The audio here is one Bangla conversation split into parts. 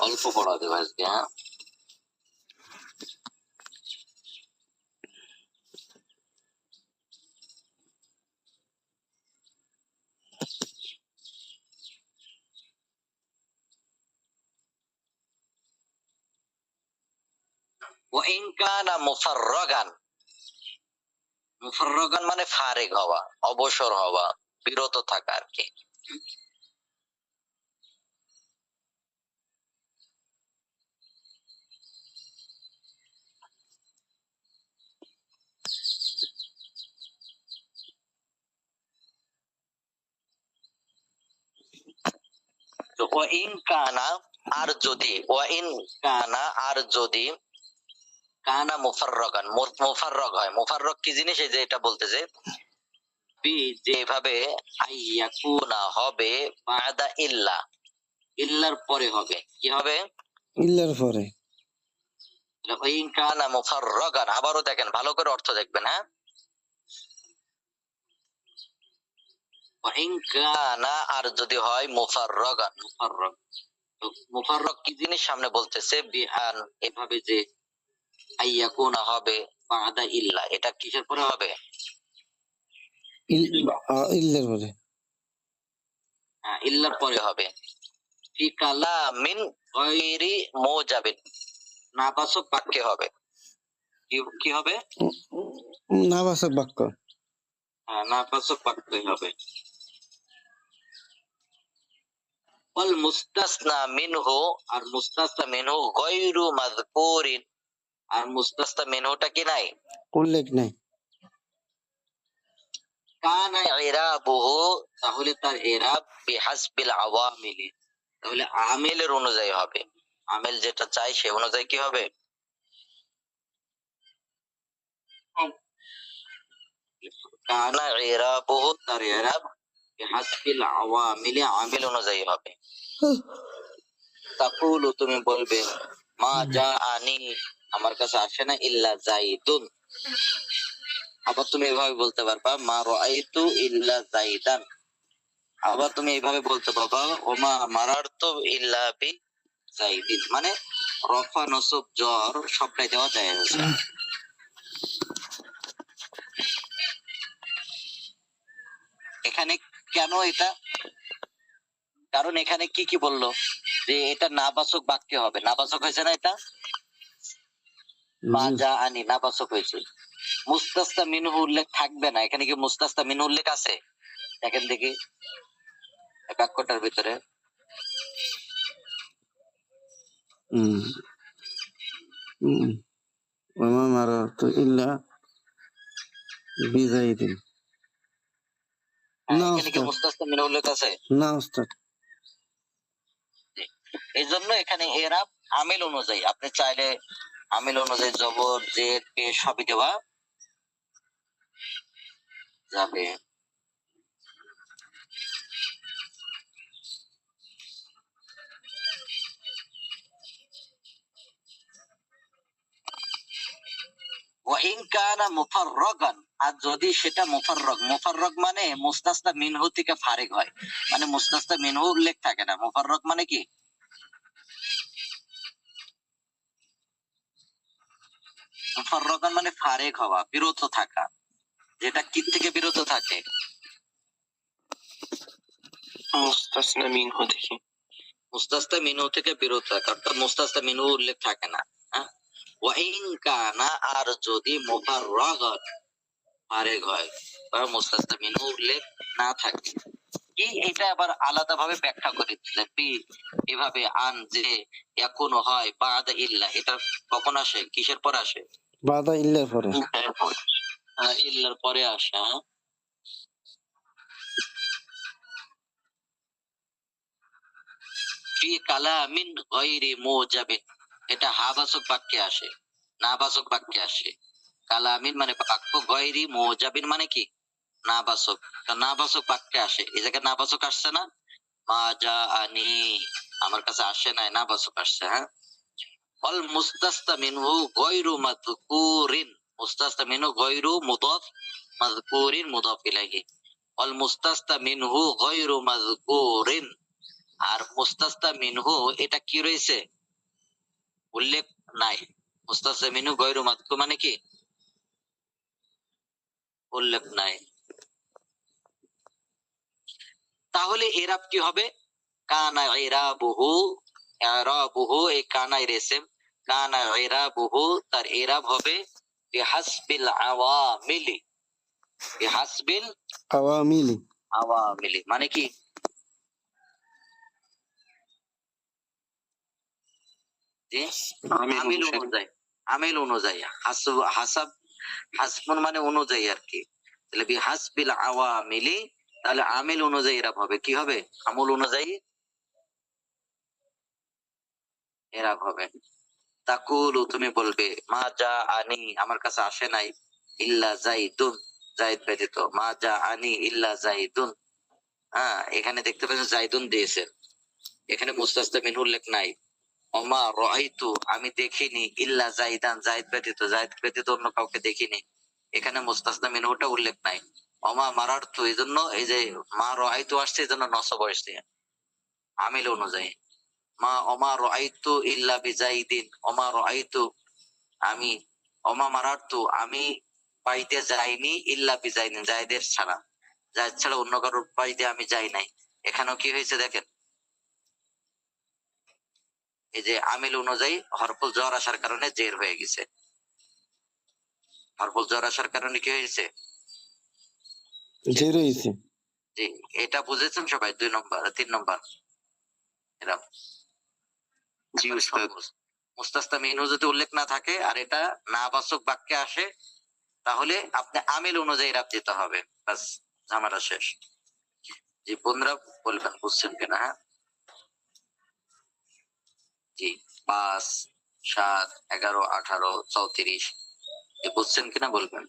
অল্প পড়া দেবো আজকে। হ্যাঁ, ওয়াইন কানা মুফাররাগান, মুফাররাগান মানে ফারিগ হওয়া, অবসর হওয়া, বিরত থাকা আর কি। তো ওয়াইন কানা, আর যদি, ওয়াইন কানা আর যদি, কানা মুফাররাগান, মুফাররাগ হয়। মুফাররাগ কি জিনিস? এই যে এটা বলতেছে যেভাবে আইয়াকুনা হবে বাদা ইল্লা, ইল্লার পরে হবে। কি হবে? ইল্লার পরে। ওয়াইন কানা মুফাররাগান, আবারও দেখেন, ভালো করে অর্থ দেখবেন। হ্যাঁ, ওয়াইন কানা আর যদি হয় মুফাররাগান, মুফাররাগ। তো মুফাররাগ কি জিনিস সামনে বলতেছে বিআন, এভাবে যে আইয়াকুনা হবে বাদা ইল্লা, এটা কিসের পরে হবে? ইল্লার পরে। হ্যাঁ, ইল্লার পরে হবে। ফি কালামিন গায়রি মুজাবিন, নাবাচক বাক্যে হবে। কি হবে? নাবাচক বাক্য। হ্যাঁ, নাবাচক বাক্যই হবে। ওয়াল মুস্তাসনা মিনহু, আর মুস্তাসনা মিনহু গায়রু মাযকুরিন, আর মুস্তাসনা মিনহুটা কি নাই? উল্লেখ নাই। কানা ইরাবুহু, তাহলে তার ইরাব বিহাসবিল আওয়ামিলি, তাহলে আমিলের অনুযায়ী হবে। আমিল যেটা চাই সে অনুযায়ী কি হবে? কানা ইরাবুহু, তার ইরাব বিহাসবিল আওয়ামিলি, আমিল অনুযায়ী হবে। তাকুলু, তুমি বলবে, মা জাআনি, আমার কাছে আসে না, ইল্লা যাইদুন। আবার তুমি এভাবে বলতে পারবা, মা রাআইতু ইল্লা যাইদান। আবার তুমি এইভাবে বলতে পারবা, ওমা মারারতু ইল্লা বি যাইদিন। মানে রফা নসব জ্বর সবটাই দেওয়া যায়। এখানে কেন এটা? কারণ এখানে কি কি বললো যে এটা নাবাচক বাক্য হবে। নাবাচক হয়েছে না? এটা মা জাআনি নাবাচক হয়েছে। মুস্তাসনা মিনহু উল্লেখ থাকবে না। এখানে কি মুস্তাসনা মিনহু উল্লেখ আছে? দেখেন দেখি বাক্যটার ভিতরে। ওমা মারারতু ইল্লা বিযাইদিন। না এখানে কি মুস্তাসনা মিনহু উল্লেখ আছে? না উস্তাদ। এই জন্য এখানে এরাব আমিল অনুযায়ী, আপনি চাইলে আমিল অনুযায়ী জবর জেদ পেশ সবই দেওয়া যাবে। ওয়াইন কানা মুফাররাগান, আর যদি সেটা মুফাররাগ, মুফাররাগ মানে মুস্তাসনা মিনহু থেকে ফারিগ হয়, মানে মুস্তাসনা মিনহু উল্লেখ থাকে না। মুফাররাগ মানে কি? মুফাররাগান মানে ফারিগ হওয়া, বিরত থাকা। যেটা কি থেকে বিরত থাকে? মুস্তাসনা মিনহু থেকে। মুস্তাসনা মিনহু থেকে বিরত থাকা, অর্থাৎ মুস্তাসনা মিনহু উল্লেখ থাকে না। হ্যাঁ, ওয়াইন কানা আর যদি মুফাররাগান ফারিগ হয় বা মুস্তাসনা মিনহু উল্লেখ না থাকে। কি এটা আবার আলাদা ভাবে ব্যাখ্যা করে দিলেন এভাবে, আন যে এখনো হয় বাদা ইল্লা, এটা কখন আসে? কিসের পর আসে? বাদা ইল্লার পরে। ইল্লার পরে আসে। হ্যাঁ, ফি কালামিন গায়রি মুজাবিন, এটা হাবাসক বাক্যে আসে, নাবাচক বাক্যে আসে। কালামিন মানে বাক্য, গায়রি মুজাবিন মানে কি? নাবাচক। তো নাবাচক বাক্যে আসে। এই জায়গায় নাবাচক আসছে না? মা জাআনি, আমার কাছে আসে নাই, নাবাচক আসছে। হ্যাঁ, ওয়াল মুস্তাসনা মিনহু গায়রু মাযকুরিন, মুস্তাসনা মিনহু গায়রু মুদাফ, মাযকুরিন মুদাফ ইলাইহি। ওয়াল মুস্তাসনা মিনহু গায়রু মাযকুরিন, আর মুস্তাস্তা মিনহু এটা কি রয়েছে, উল্লেখ নাই। মুস্তাস্তা মিনহু গয়রু মাযকুর মানে কি উল্লেখ নাই। তাহলে এরাব কি হবে, কানা ইরাবুহু, ইরাবুহু এই কানা ইরেসম, কানা ইরাবুহু তার ইরাব হবে বিহাসবিল আওয়ামিলি, বিহাসবিল আওয়ামিলি। আওয়ামিলি মানে কি, যে আমিল অনুযায়ী, আমিল অনুযায়ী, হাসাব হাসবুন মানে অনুযায়ী আর কি। তাহলে বিহাসবিল আওয়ামিলি, তাহলে আমিল অনুযায়ী এরাব হবে, কি হবে, আমল অনুযায়ী এরাব হবে। তাকুলু তুমি বলবে, মা যা আনি আমার কাছে আসে নাই, ইল্লা জাইদুন জাইদ ব্যতীত, মা যা আনি ইল্লা জাইদুন। হ্যাঁ, এখানে দেখতে পাচ্ছেন জাইদুন দিয়েছে, এখানে মুস্তাস্তা মিনহু উল্লেখ নাই। ওমা রাআইতু আমি দেখিনি, ইল্লা জাইদান জাইদ ব্যতীত, জাইদ ব্যতীত অন্য কাউকে দেখিনি, এখানে মুস্তাসনা মিনহুটা উল্লেখ নাই। ওমা মারারতু এই জন্য এই যে মা রাআইতু আসছে এই জন্য নসব আসছে আমিল অনুযায়ী। মা ওমা রাআইতু ইল্লা বিজাইদিন, ওমা রাআইতু আমি, ওমা মারারতু আমি পাইতে যাইনি, ইল্লা বিজাইদিন জাইদের ছাড়া, জাইদ ছাড়া অন্য কারোর পাইতে আমি যাই নাই। এখানেও কি হয়েছে দেখেন, এই যে আমিল অনুযায়ী হরফুল জর আসার কারণে জের হয়ে গেছে, হরফুল জর আসার কারণে কি হয়েছে, যে রয়েছে। জি, এটা বুঝেছেন সবাই, 2 নম্বর 3 নম্বর এরকম। জি উস্তাদ। মুস্তাসনা মিনহু যদি উল্লেখ না থাকে আর এটা না বাচক বাক্যে আসে, তাহলে আপনি আমিল অনুযায়ী রাব দিতে হবে, বাস ঝামেলা শেষ। জি বোনরা বলবেন বুঝছেন কিনা, হ্যাঁ জি 5 7 11 18 34 বুঝছেন কিনা বলবেন।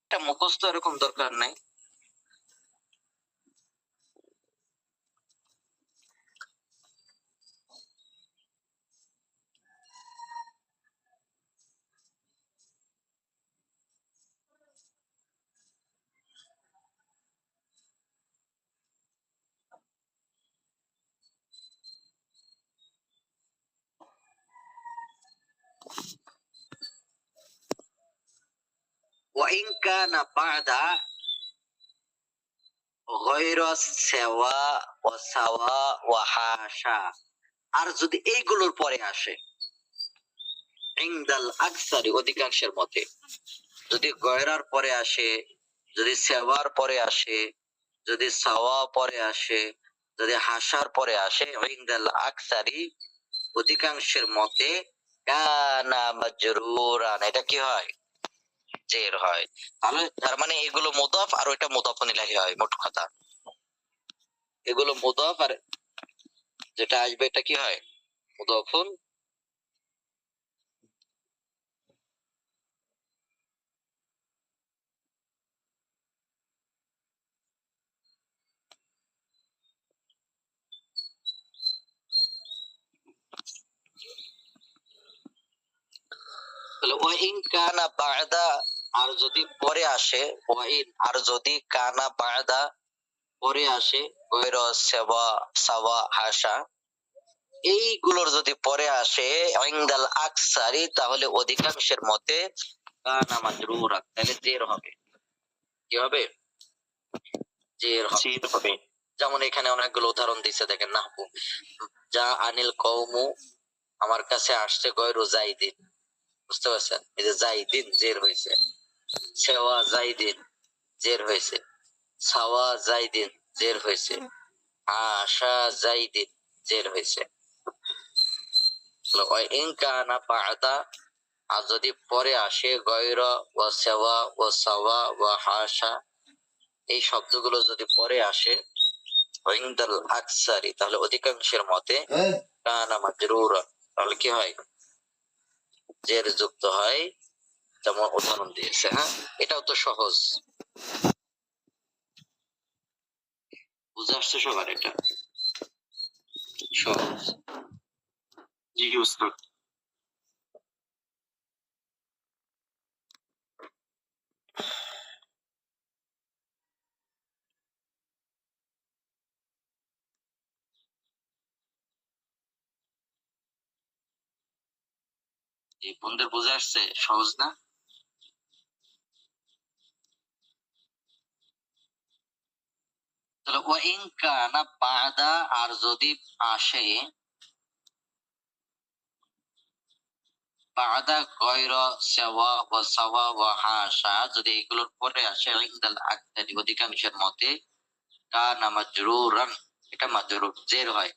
এটা মুখস্থ এরকম দরকার নাই। وإن كان بعد غير سواء وسواء وحاشا, আর যদি এইগুলোর পরে আসে, ইনদাল আকসারি অধিকাংশের মতে, যদি গয়রার পরে আসে, যদি সেওয়ার পরে আসে, যদি সাওয়া পরে আসে, যদি হাসার পরে আসে, ইনদাল আকসারি অধিকাংশের মতে, কানা মাজরুরান এটা কি হয়, জের হয়। তাহলে তার মানে এগুলো মুদাফ আর ওইটা মুদাফুন ইলাইহি হয়, মোট কথা এগুলো মুদাফ আর যেটা আসবে এটা কি হয়, মুদাফুন। তাহলে ওয়াইন কানা বা'দা, আর যদি পরে আসে, ওয়াইন আর যদি কানা বা'দা পরে আসে, গৈর সাওয়া সাওয়া হাসা এইগুলোর যদি পরে আসে, ইনদাল আকসারি তাহলে অধিকাংশের মতে কানা মাজরুরা, তাহলে জের হবে, কি হবে, জের হবে। যেমন এখানে অনেকগুলো উদাহরণ দিয়েছে দেখেন, নাহবু যা আনিল কওমু আমার কাছে আসছে গৈরু জাইদিন, বুঝতে পারছেন, এই যে জাইদিন জের হয়েছে, সেওয়া জাইদিন জের হয়েছে, সাওয়া জাইদিন জের হয়েছে, আশা জাইদিন জের হয়েছে। ইন কানা বা'দা, আর যদি পরে আসে গয়রা ওয়া সাওয়া ওয়া সাওয়া ওয়া হাসা এই শব্দগুলো যদি পরে আসে, ইনদাল আকসারি তাহলে অধিকাংশের মতে, কানা মাজরুরা তাহলে কি হয়, জের যুক্ত হয়। যেমন উদাহরণ দিয়েছে, হ্যাঁ এটাও তো সহজ, বুঝে আসছে সবার এটা। সহজ। জি উস্তাদ। জি বন্ধুদের বুঝে আসছে? সহজ না? তাহলে ওয়াইন কানা বাদা, আর যদি আসে বাদা গয়রা সাওয়া ওয়া সাওয়া ওয়া হাসা, যদি এগুলোর পরে আসে ইনদাল আকতারি অধিকাংশের মতে কানা মাজরুরান, এটা মাজরুর জের হয়।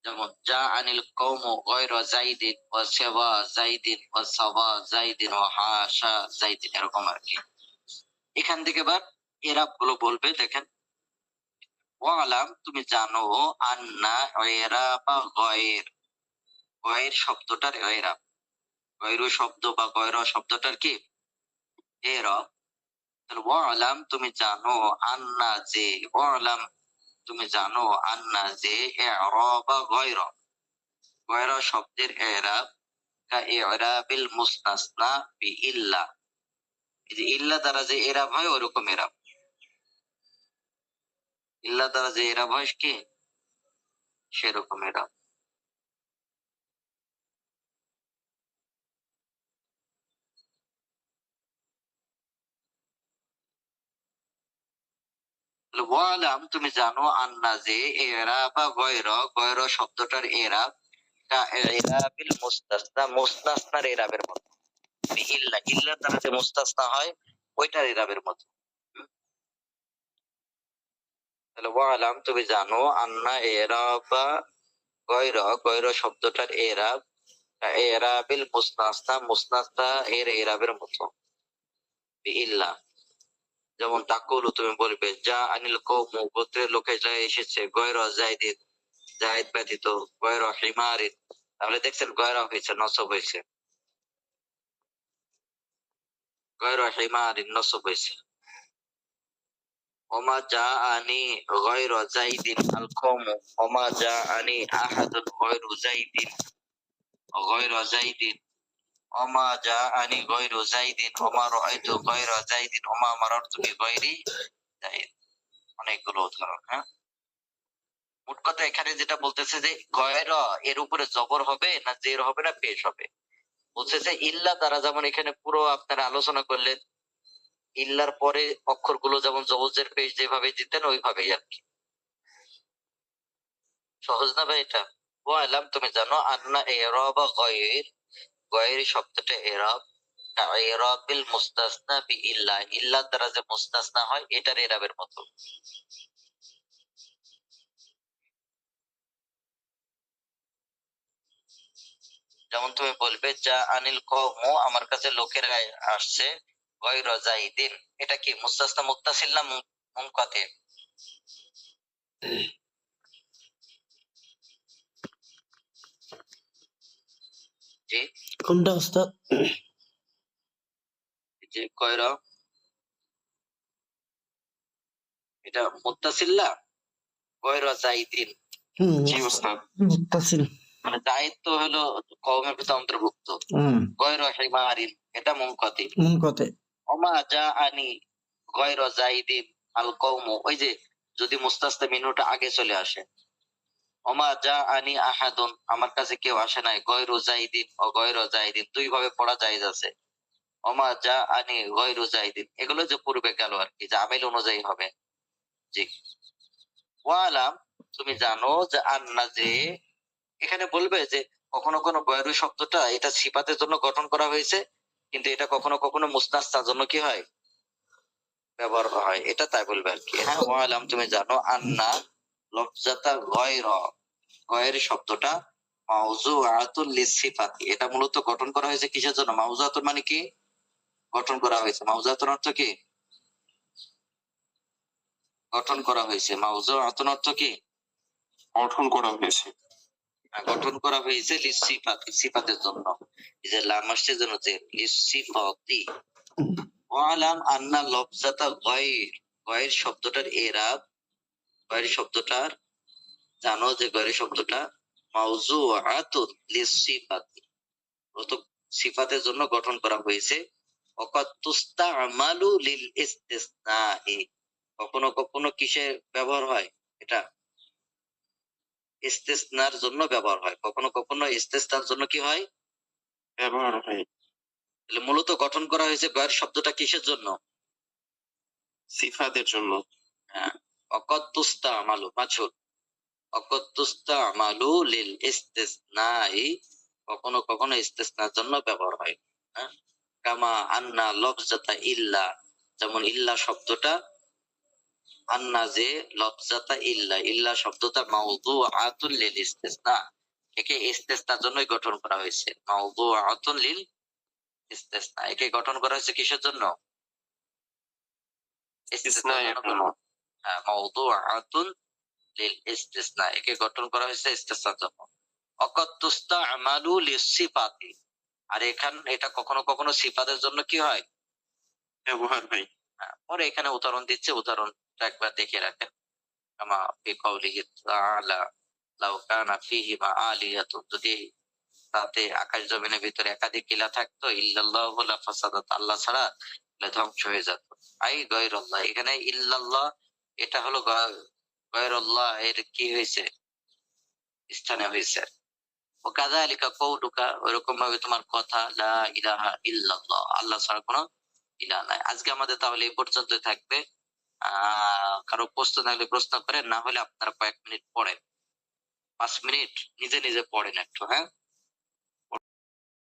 যেমন যা আনিল কওমু গয়রা যাইদিন ওয়া সাওয়া যাইদিন ওয়া সাওয়া যাইদিন ওয়া হাসা যাইদিন, এরকম আর কি। এখান থেকে এবার এরাব গুলো বলবে, দেখেন ওয়ালাম তুমি জানো আন্না ইরাবা গয়র, গয়ের শব্দটার এরাব, গয়রু শব্দ বা গয়র শব্দটার কি এরাব। তাহলে ওয়ালাম তুমি জানো আন্না যে, ওয়ালাম তুমি জানো আন্না যে ইরাবা গয়র, গয়র শব্দের এরাব কা ইরাবিল মুস্তাসনা বি ইল্লা, এই যে ইল্লা দ্বারা যে এরাব হয় ওরকম এরাব, ইল্লা দ্বারা যে এরাব হয় কি সেরকম এরাব। ওয়ালাম তুমি জানো আন্না যে এরাবা গয়র, গয়র শব্দটার এরাব কা ইরাবিল মুস্তাসনা, মুস্তাসনার এরাবের মতো, ইল্লা, ইল্লার দ্বারা যে মুস্তাসনা হয় ওইটার এরাবের মতো। তাহলে ওয়ালাম তুমি জানো আন্না এরাবা গয়র, গয়র শব্দটার এরাব কা ইরাবিল মুস্তাসনা, মুস্তাসনা এর এরাবের মতো, ইল্লা। যেমন তাকুলু তুমি বলবে যা আনিল কওমু, গোত্রের লোকেরা এসেছে, গয়র যাইদিন, জায়েদ ব্যতীত, গয়র হিমারিন, তাহলে দেখছেন গয়র হয়েছে, নসব হয়েছে, গয়র হিমারিন নসব হয়েছে। ওমা যা আনি গয়র যাইদিন আল কওমু, ওমা যা আনি আহাদুন গয়রু যাইদিন, গয়র যাইদিন, ওমা যা আনি গয়রু যাইদিন, ওমা রাআইতু গয়র যাইদিন, ওমা মারারতু বিগয়রি যাইদ। অনেকগুলো উদাহরণ। হ্যাঁ, মোট কথা এখানে যেটা বলতেছে যে গয়র এর উপরে জবর হবে না জের হবে না পেশ হবে, বলছে যে ইল্লা দ্বারা, যেমন এখানে পুরো আপনারা আলোচনা করলেন, ইল্লার পরে অক্ষরগুলো যেমন জবজের পেশ যেভাবে দিতেন ওইভাবেই আর কি। সহজ না ভাই এটা? ওয়ালাম তুমি জানো আন্না ইরাবা গয়র, গয়র শব্দটা ইরাব কা ইরাবিল মুস্তাসনা বি ইল্লা, ইল্লা দ্বারা যে মুস্তাসনা হয় এটার ইরাবের মতো। যেমন তুমি বলবে যা আনিল কওমু, আমার কাছে লোকেরা আসছে, গয়র যাইদিন, এটা কি মুস্তাসনা মুত্তাসিল না মুনকাতি? জি, কোনটা উস্তাদ? যে গয়র এটা মুত্তাসিল না, গয়র যাইদিন। জি উস্তাদ। মুত্তাসিল। মানে জায়েদ তো হলো কওমের ভিতরে অন্তর্ভুক্ত, গয়র হিমারিন এটা মুনকাতি। মুনকাতি। ওমা যা আনি গয়র যাইদিন আল কওমু, ওই যে যদি মুস্তাসনা মিনুটা আগে চলে আসে, ওমা যা আনি আহাদুন আমার কাছে কেউ আসে নাই, গয়রু যাইদিন ও গয়র যাইদিন দুই ভাবে পড়া যায় আছে। ওমা যা আনি গয়রু যাইদিন, এগুলো যে পূর্বে গেল আর কি, যে আমিল অনুযায়ী হবে। জি, ওয়ালাম তুমি জানো যে আন্না যে, এখানে বলবে যে কখনো কোনো গয়রু শব্দটা এটা সিফাতের জন্য গঠন করা হয়েছে, কিন্তু এটা কখনো কখনো মুস্তাসনার জন্য কি হয় ব্যবহার হয়, এটা তাই বলবে আর কি। হ্যাঁ, ওয়ালাম তুমি জানো আন্না লফজাতা গয়র, গয়ের শব্দটা মাউজুআতুল লিসিফাতি, এটা মূলত গঠন করা হয়েছে কিসের জন্য? মাউজুআতুন মানে কি গঠন করা হয়েছে, মাউজুআতুন অর্থ কি গঠন করা হয়েছে, মাউজুআতুন অর্থ কি গঠন করা হয়েছে। গঠন করা হয়েছে লিসিফাতি, সিফাতের জন্য, এই যে লাম আসছে জন্য যে লিসিফাতি। ওয়ালাম আন্না লফজাতা গয়র, গয়ের শব্দটার এরাব, গয়ের শব্দটার জানো যে গয়ের শব্দটা মাউজুআতুন লিসিফাতি, অত সিফাতের জন্য গঠন করা হয়েছে। ওয়াকাদ তুস্তামালু লিল ইসতিসনাহি, কখনো কখনো কিসে ব্যবহার হয়, এটা ইস্তেসনার জন্য ব্যবহার হয়, কখনো কখনো ইস্তেসনার জন্য কি হয়, ব্যবহার হয়। তাহলে মূলত গঠন করা হয়েছে গয়ের শব্দটা কিসের জন্য? সিফাতের জন্য। হ্যাঁ, ওয়াকাদ তুস্তামালু মাছুর, ওয়াকাদ তুস্তামালু লিল ইসতিসনাহি, কখনো কখনো ইস্তেসনার জন্য ব্যবহার হয়। হ্যাঁ, কামা আন্না লফজাতা ইল্লা, যেমন ইল্লা শব্দটা, আন্না যে লফজাতা ইল্লা, ইল্লা শব্দটা মাউযুআতুন লিল ইসতিসনা, একে ইস্তেসনার জন্যই গঠন করা হয়েছে। মাউযুআতুন লিল ইস্তেসনা, একে গঠন করা হয়েছে কিসের জন্য? ইস্তেসনার ইসনায়ের জন্য। জন্য। হ্যাঁ, মাউযুআতুন লিল ইস্তিসনা, একে গঠন করা হয়েছে ইস্তেসনার জন্য। ওয়াকাদ তুস্তামালু লিসিফাতি, আর এটা কখনো কখনো সিফাতের জন্য কি হয়, ব্যবহার হয়। পরে এখানে উদাহরণ দিচ্ছে, উদাহরণটা একবার দেখে রাখেন। কামা ফি কওলিহি তাআলা লাউ কানা ফীহিমা আলিয়াতুন, যদি তাতে আকাশ জমিনের ভিতরে একাধিক ইলাহ থাকতো, ইল্লাল্লাহু লা ফাসাদাত, আল্লাহ ছাড়া তাহলে ধ্বংস হয়ে যেত। আই গায়রুল্লাহ, এখানে ইল্লাল্লাহ এটা হলো গায়রুল্লাহ এর কি হয়েছে, স্থানে হয়েছে। ও কাযালিকা কওলুকা, ওরকম ভাবে তোমার কথা, লা ইলাহা ইল্লাল্লাহ, আল্লাহ ছাড়া কোনো ইলাহ নাই। আজকে আমাদের তাহলে এই পর্যন্তই থাকবে। কারো প্রশ্ন থাকলে প্রশ্ন করেন, না হলে আপনারা কয়েক মিনিট পড়েন, 5 মিনিট নিজে নিজে পড়েন একটু, হ্যাঁ।